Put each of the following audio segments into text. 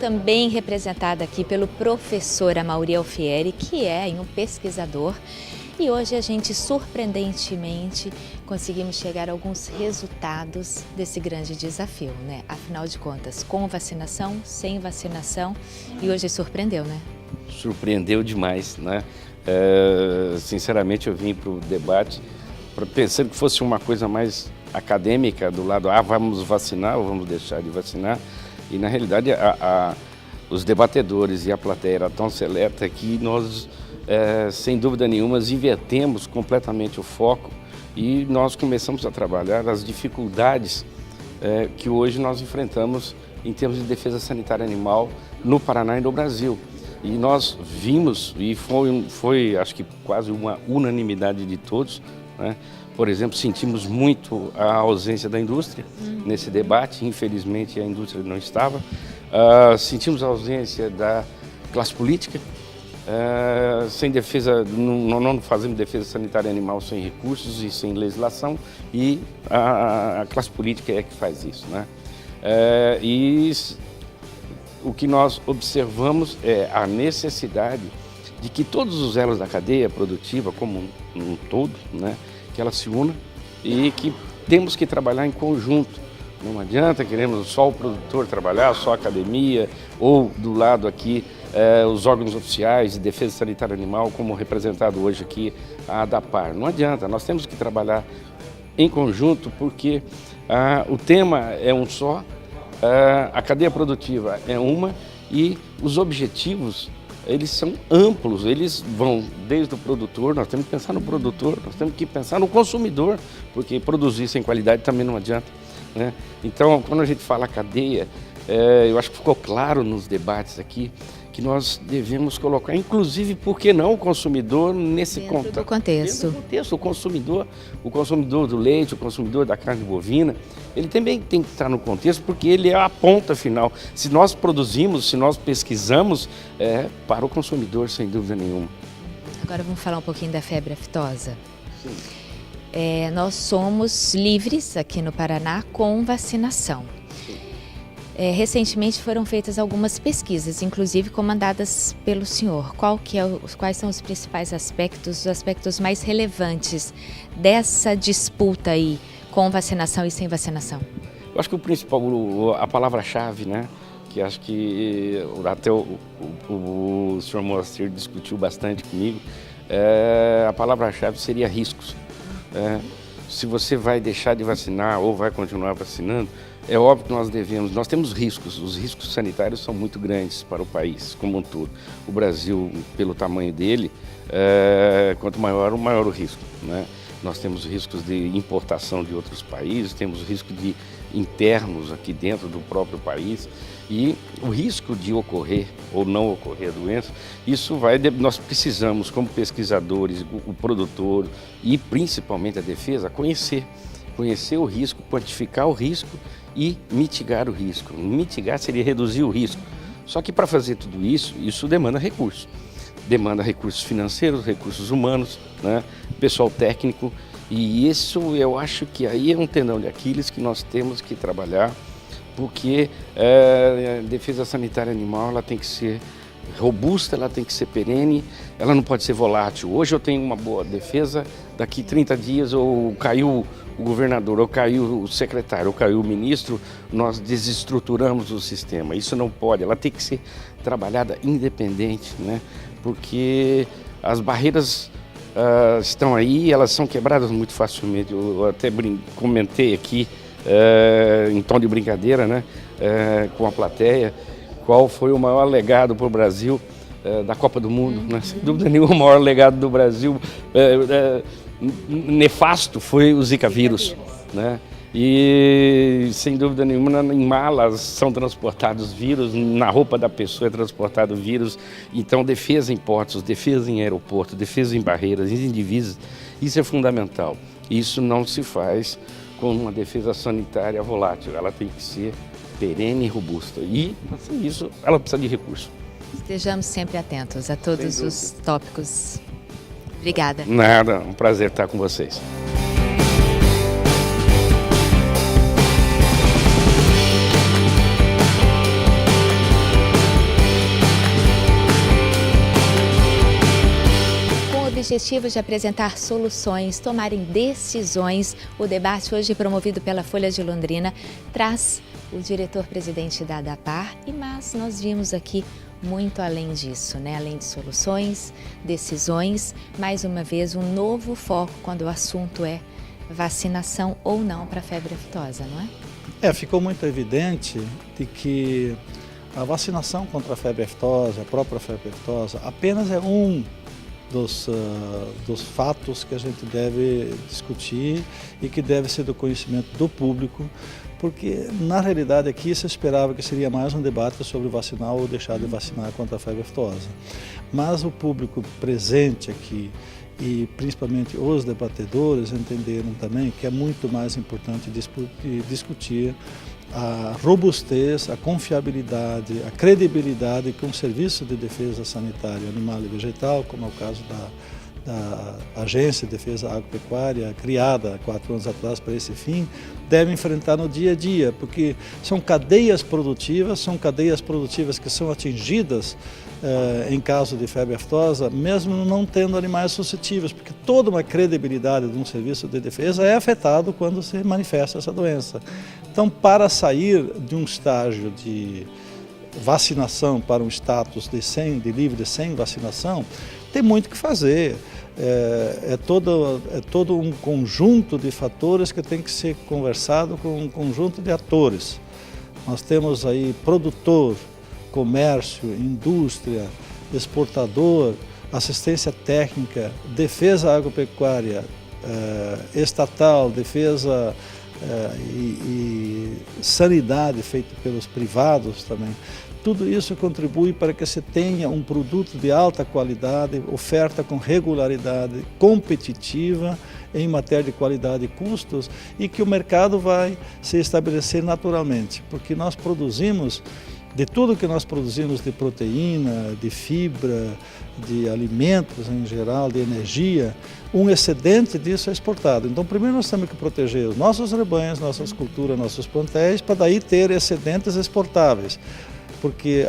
também representada aqui pelo professor Amaury Alfieri, que é um pesquisador. E hoje a gente, surpreendentemente, conseguimos chegar a alguns resultados desse grande desafio, né? Afinal de contas, com vacinação, sem vacinação, e hoje surpreendeu, né? Surpreendeu demais, né? Sinceramente, eu vim para o debate pensando que fosse uma coisa mais acadêmica, do lado, vamos vacinar ou vamos deixar de vacinar. E, na realidade, os debatedores e a plateia era tão seleta que nós, sem dúvida nenhuma, invertemos completamente o foco e nós começamos a trabalhar as dificuldades que hoje nós enfrentamos em termos de defesa sanitária animal no Paraná e no Brasil. E nós vimos, e foi acho que quase uma unanimidade de todos, né? Por exemplo, sentimos muito a ausência da indústria nesse debate, infelizmente a indústria não estava. Sentimos a ausência da classe política, sem defesa, não fazemos defesa sanitária animal sem recursos e sem legislação, e a classe política é que faz isso, né? E o que nós observamos é a necessidade de que todos os elos da cadeia produtiva, como um todo, né, que ela se una e que temos que trabalhar em conjunto. Não adianta queremos só o produtor trabalhar, só a academia, ou do lado aqui os órgãos oficiais de defesa sanitária animal, como representado hoje aqui a ADAPAR. Não adianta, nós temos que trabalhar em conjunto porque o tema é um só, a cadeia produtiva é uma e os objetivos eles são amplos, eles vão desde o produtor, nós temos que pensar no produtor, nós temos que pensar no consumidor, porque produzir sem qualidade também não adianta, né? Então, quando a gente fala cadeia, eu acho que ficou claro nos debates aqui que nós devemos colocar, inclusive, por que não o consumidor nesse contexto? Dentro do contexto, o consumidor do leite, o consumidor da carne bovina, ele também tem que estar no contexto, porque ele é a ponta final. Se nós produzimos, se nós pesquisamos, para o consumidor, sem dúvida nenhuma. Agora vamos falar um pouquinho da febre aftosa. Sim. Nós somos livres aqui no Paraná com vacinação. Recentemente foram feitas algumas pesquisas, inclusive comandadas pelo senhor. Quais são os principais aspectos, os aspectos mais relevantes dessa disputa aí com vacinação e sem vacinação? Eu acho que o principal, a palavra-chave, né, que acho que até o senhor Moacir discutiu bastante comigo, a palavra-chave seria riscos. Se você vai deixar de vacinar ou vai continuar vacinando, é óbvio que nós temos riscos, os riscos sanitários são muito grandes para o país como um todo. O Brasil, pelo tamanho dele, quanto maior o risco, né? Nós temos riscos de importação de outros países, temos risco de internos aqui dentro do próprio país e o risco de ocorrer ou não ocorrer a doença, nós precisamos, como pesquisadores, o produtor e principalmente a defesa, conhecer o risco, quantificar o risco e mitigar o risco. Mitigar seria reduzir o risco. Só que para fazer tudo isso demanda recursos. Demanda recursos financeiros, recursos humanos, né? Pessoal técnico. E isso eu acho que aí é um tendão de Aquiles que nós temos que trabalhar, porque a defesa sanitária animal ela tem que ser robusta, ela tem que ser perene, ela não pode ser volátil. Hoje eu tenho uma boa defesa, daqui 30 dias ou caiu o governador, ou caiu o secretário, ou caiu o ministro, nós desestruturamos o sistema. Isso não pode, ela tem que ser trabalhada independente, né? Porque as barreiras estão aí, elas são quebradas muito facilmente. Eu até comentei aqui, em tom de brincadeira, né, com a plateia, qual foi o maior legado para o Brasil da Copa do Mundo, né? Sem dúvida nenhuma, o maior legado do Brasil nefasto foi o Zika vírus, né? E sem dúvida nenhuma em malas são transportados vírus, na roupa da pessoa é transportado vírus. Então defesa em portos, defesa em aeroportos, defesa em barreiras, em divisas, isso é fundamental. Isso não se faz com uma defesa sanitária volátil, ela tem que ser perene e robusta e assim, isso ela precisa de recursos. Estejamos sempre atentos a todos os tópicos. Obrigada. Nada, um prazer estar com vocês. objetivo de apresentar soluções, tomarem decisões. O debate hoje promovido pela Folha de Londrina traz o diretor-presidente da ADAPAR, mas nós vimos aqui muito além disso, né? Além de soluções, decisões, mais uma vez um novo foco quando o assunto é vacinação ou não para a febre aftosa, não é? Ficou muito evidente de que a vacinação contra a febre aftosa, a própria febre aftosa, apenas é um dos fatos que a gente deve discutir e que deve ser do conhecimento do público, porque na realidade aqui se esperava que seria mais um debate sobre vacinar ou deixar de vacinar contra a febre aftosa. Mas o público presente aqui e principalmente os debatedores entenderam também que é muito mais importante discutir a robustez, a confiabilidade, a credibilidade que um serviço de defesa sanitária animal e vegetal, como é o caso da Agência de Defesa Agropecuária, criada há 4 anos atrás para esse fim, deve enfrentar no dia a dia, porque são cadeias produtivas que são atingidas em caso de febre aftosa, mesmo não tendo animais suscetíveis, porque toda uma credibilidade de um serviço de defesa é afetado quando se manifesta essa doença. Então, para sair de um estágio de vacinação para um status de livre sem vacinação, tem muito que fazer. É todo um conjunto de fatores que tem que ser conversado com um conjunto de atores. Nós temos aí produtor, comércio, indústria, exportador, assistência técnica, defesa agropecuária, estatal, defesa e sanidade feita pelos privados também. Tudo isso contribui para que se tenha um produto de alta qualidade, oferta com regularidade, competitiva em matéria de qualidade e custos, e que o mercado vai se estabelecer naturalmente, porque nós produzimos, de tudo que nós produzimos de proteína, de fibra, de alimentos em geral, de energia, um excedente disso é exportado. Então, primeiro nós temos que proteger os nossos rebanhos, nossas culturas, nossos plantéis, para daí ter excedentes exportáveis. Porque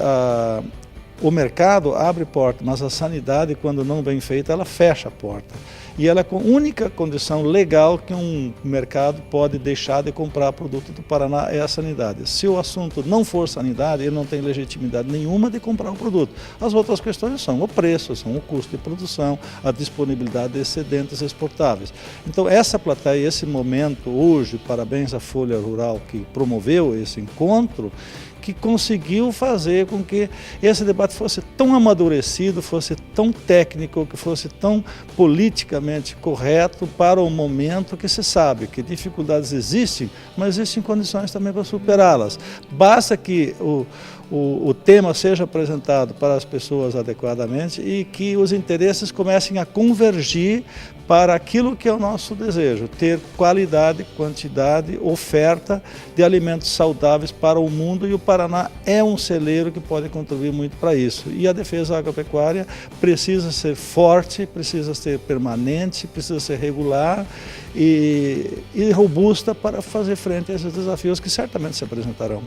o mercado abre porta, mas a sanidade, quando não bem feita, ela fecha a porta. E ela é a única condição legal que um mercado pode deixar de comprar produto do Paraná é a sanidade. Se o assunto não for sanidade, ele não tem legitimidade nenhuma de comprar o produto. As outras questões são o preço, são o custo de produção, a disponibilidade de excedentes exportáveis. Então essa plateia, esse momento hoje, parabéns à Folha Rural que promoveu esse encontro, que conseguiu fazer com que esse debate fosse tão amadurecido, fosse tão técnico, que fosse tão politicamente correto para o momento que se sabe que dificuldades existem, mas existem condições também para superá-las. Basta que o tema seja apresentado para as pessoas adequadamente e que os interesses comecem a convergir para aquilo que é o nosso desejo, ter qualidade, quantidade, oferta de alimentos saudáveis para o mundo, e o Paraná é um celeiro que pode contribuir muito para isso. E a defesa agropecuária precisa ser forte, precisa ser permanente, precisa ser regular e robusta para fazer frente a esses desafios que certamente se apresentarão.